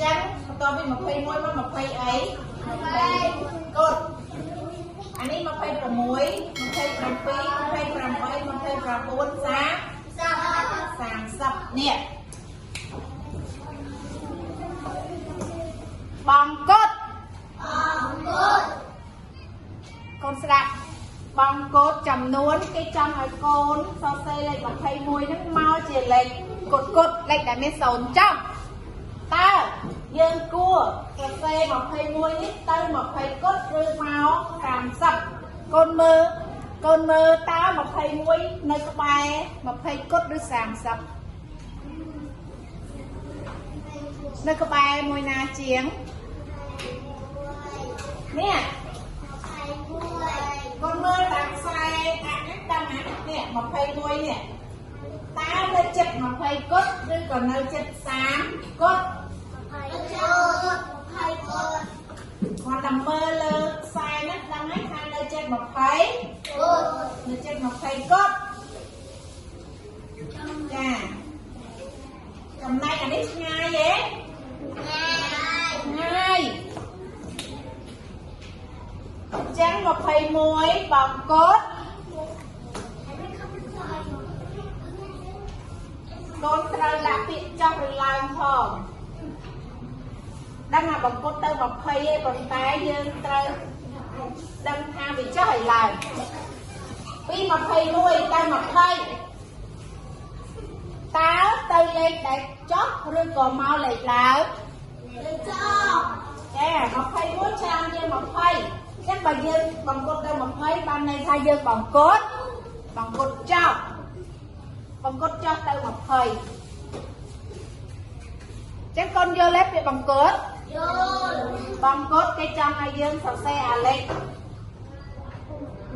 จังต่อไปมาเพย์มวยมาเพย์ไอ้กดอันนี้มาเพย์ประมวยมาเพย์ประปีมาเพย์ประมวยมาเพย์ประปูนสามสับเนี่ย ចំនួនគេចង់ឲ្យកូនសរសេរលេខ21ហ្នឹងមកជាលេខគត់គត់លេខដែលមាន0ចំតើយើងគួរសរសេរ21នេះទៅ20គត់ឬមក30កូនមើលតើ21នៅក្បែរ20គត់ឬ30នៅក្បែរមួយណាជាងនេះកូនមើលតាមខ្សែអានេះតាមនេះ21នេះតើនៅចិត្ត20គត់ឬក៏នៅចិត្ត30គត់គាត់តែមើលលើខ្សែនេះដឹងហើយថានៅចិត្ត20នៅចិត្ត20គត់ចាចំណែកអានេះឆ្ងាយទេឆ្ងាយចឹង21បងកូនកូនត្រូវដាក់ពាក្យចុះឬឡើងផងដឹងថាបងកូនទៅ20ឯងប៉ុន្តែយើងត្រូវដឹងថាវាចុះឲ្យឡើងពី21ទៅ20តើទៅលេខដែលចុះឬក៏មកលេខឡើងលេខចុះចា21ច្រើនជាង20ចឹងបើយើងបងកូនទៅ20បានន័យថាយើងបងកូនចុះទៅ20ចឹងកូនយល់ទេពាក្យបងកូនយល់បងកូនគេចង់ឲ្យយើងសរសេរអាលេខ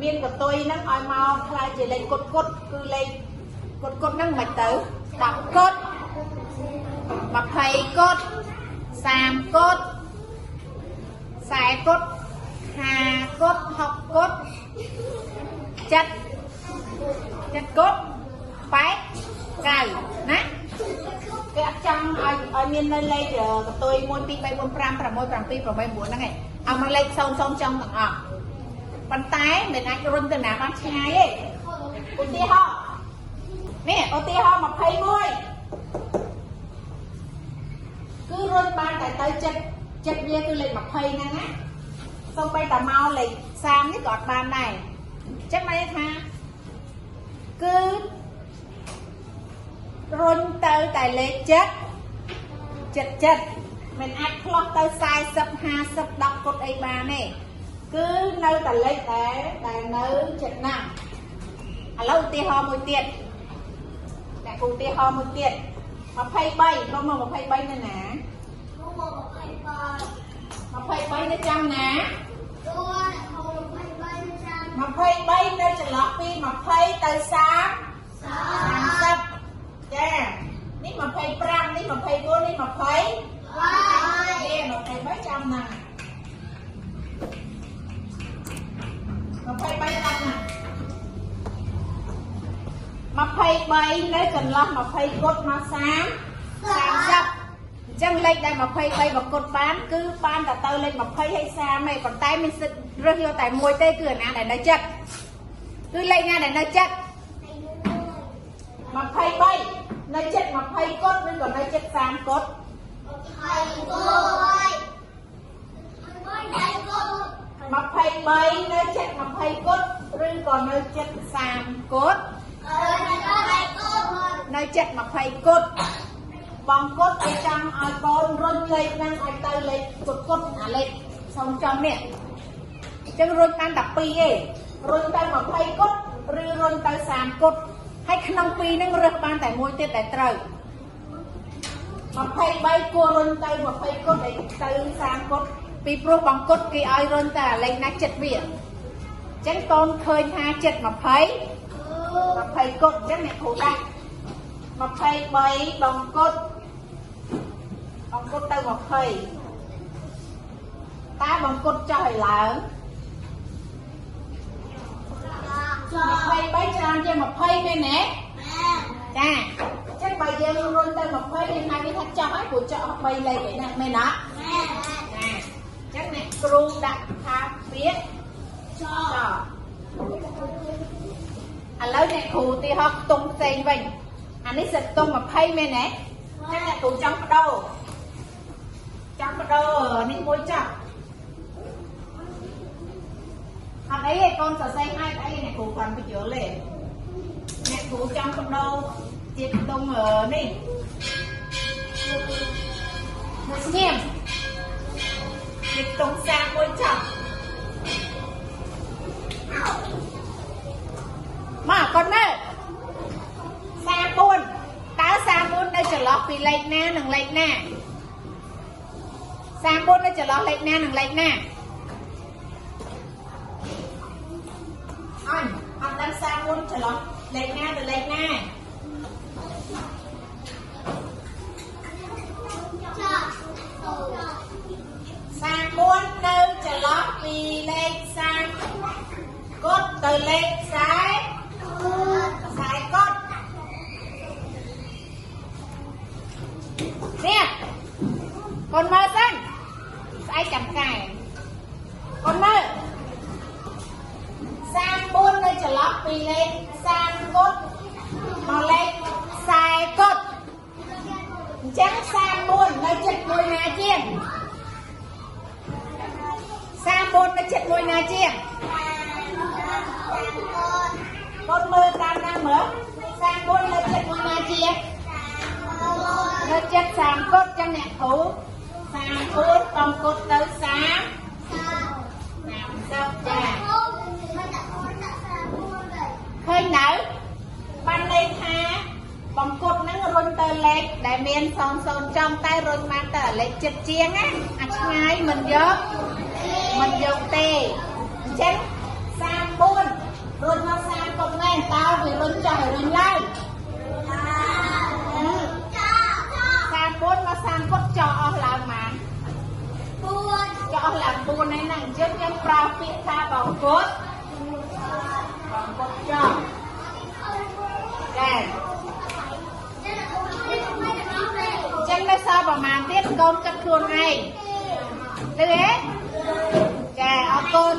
មានកតុយហ្នឹងឲ្យមកខ្លាចជាលេខគត់គឺលេខគត់ហ្នឹងមិនទៅ10គត់20គត់30គត់40គត់50គត់60គត់7គត់8 9ណាគេអត់ចង់ឲ្យមាននៅលេខកតុយ1 2 3 4 5 6 7 8 9ហ្នឹងឯងเอาមកលេខ00ចុងទាំងអស់ប៉ុន្តែមិនអាចរុញទៅណាបានឆ្ងាយទេឧទាហរណ៍នេះឧទាហរណ៍21គឺរុញបានតែទៅចិត្តវាគឺលេខ20ហ្នឹងណាសូម្បីតែមកលេខ30នេះក៏អត់បានដែរចឹងមានន័យថាគឺរុញទៅតែលេខ7មិនអាចផ្លោះទៅ40 50 10គត់អីបានទេគឺនៅតែលេខដែលនៅចិត្តណាឥឡូវឧទាហរណ៍មួយទៀតអ្នកឧទាហរណ៍មួយទៀត23កុំមក23នៅណា23នៅចាំណា23នៅចន្លោះពី20ទៅ30ចានេះ25នេះ24នេះ20នេះ23ចាំណា23ចាំណា23នៅចន្លោះ20គត់មក30អញ្ចឹងលេខដែល23បកុតបានគឺបានតែទៅលេខ20ហើយ30ឯងប៉ុន្តែមានសិទ្ធិរើសយកតែមួយទេគឺអាណាដែលនៅចិត្តគឺលេខណាដែលនៅចិត្ត23នៅចិត្ត20គត់ឬក៏នៅចិត្ត30គត់23នៅចិត្ត20គត់ឬក៏នៅចិត្ត30គត់នៅចិត្ត20គត់បងគត់គេចង់ឲ្យកូនរុញលេខហ្នឹងឲ្យទៅលេខគត់អាលេខសំចំនេះអញ្ចឹងរុញបានតែ2ឯងរុញទៅ20គត់ឬរុញទៅ30គត់ហើយក្នុង2ហ្នឹងរើសបានតែមួយទៀតដែលត្រូវ23គួររុញទៅ20គត់ទៅ30គត់ពីព្រោះបងគត់គេឲ្យរុញតែលេខណាចិត្តវាអញ្ចឹងកូនឃើញថាចិត្ត20គត់អញ្ចឹងអ្នកគ្រូដាក់23បងគត់ទៅ20តើបងគត់ចុះឲ្យឡើង23ច្រើនជាង20មែនទេចាអញ្ចឹងបើយើងរុញទៅ20យើងហៅវាថាចុះហើយព្រោះចុះ3លេខឯណាមែនទេចាអញ្ចឹងអ្នកគ្រូដាក់ថាពាក្យចុះឥឡូវអ្នកគ្រូទីហោះខ្ទង់ផ្សេងវិញអានេះសិតខ្ទង់20មែនទេចឹងអ្នកគ្រូចង់បដូរនេះមួយចុះហ អត់អីទេកូនសរសេរឲ្យអីអ្នកគ្រូគាត់បញ្យល់ទេអ្នកគ្រូចង់បដូរជាដុំនេះមកស្ងៀមជាដុំសាមួយចប់មកកូនមើល34តើ34នៅចន្លោះពីលេខណានិងលេខណា34នៅចន្លោះលេខណានិងលេខណាអត់ដឹង34ចន្លោះលេខណាទៅលេខណា34នៅចន្លោះពីលេខ30កត់ទៅលេខ40កត់នេះកូនមើលសិនស្អែកចាំកែកូនមើល34នៅចន្លោះពីលេខ30កត់មកលេខ40កត់អញ្ចឹង34នៅចិត្តមួយណាជាង34នៅចិត្តមួយណាជាងកូនមើលតាមណាមើល34នៅចិត្តមួយណាជាងនៅចិត្ត30កត់ចឹងអ្នកគ្រូ34កំកត់ទៅ30ចាឃើញនៅបានន័យថាបំកត់ហ្នឹងរុញទៅលេខដែលមាន00ចំតែរុញបានទៅលេខចិត្តជាងណាអាឆ្ងាយមិនយកទេអញ្ចឹង34រុញមក30កត់មែនតើវារុញចុះឲ្យរុញឡើង34មក30កត់ចុះអស់ឡើងម៉ាន4ចុះអស់ឡើង4ហ្នឹងអញ្ចឹងយើងប្រើពាក្យថាបំកត់ចុះចាចឹងនៅសល់ប្រហែលទៀតកូនគិតខ្លួនឯងឮទេចាអរគុណ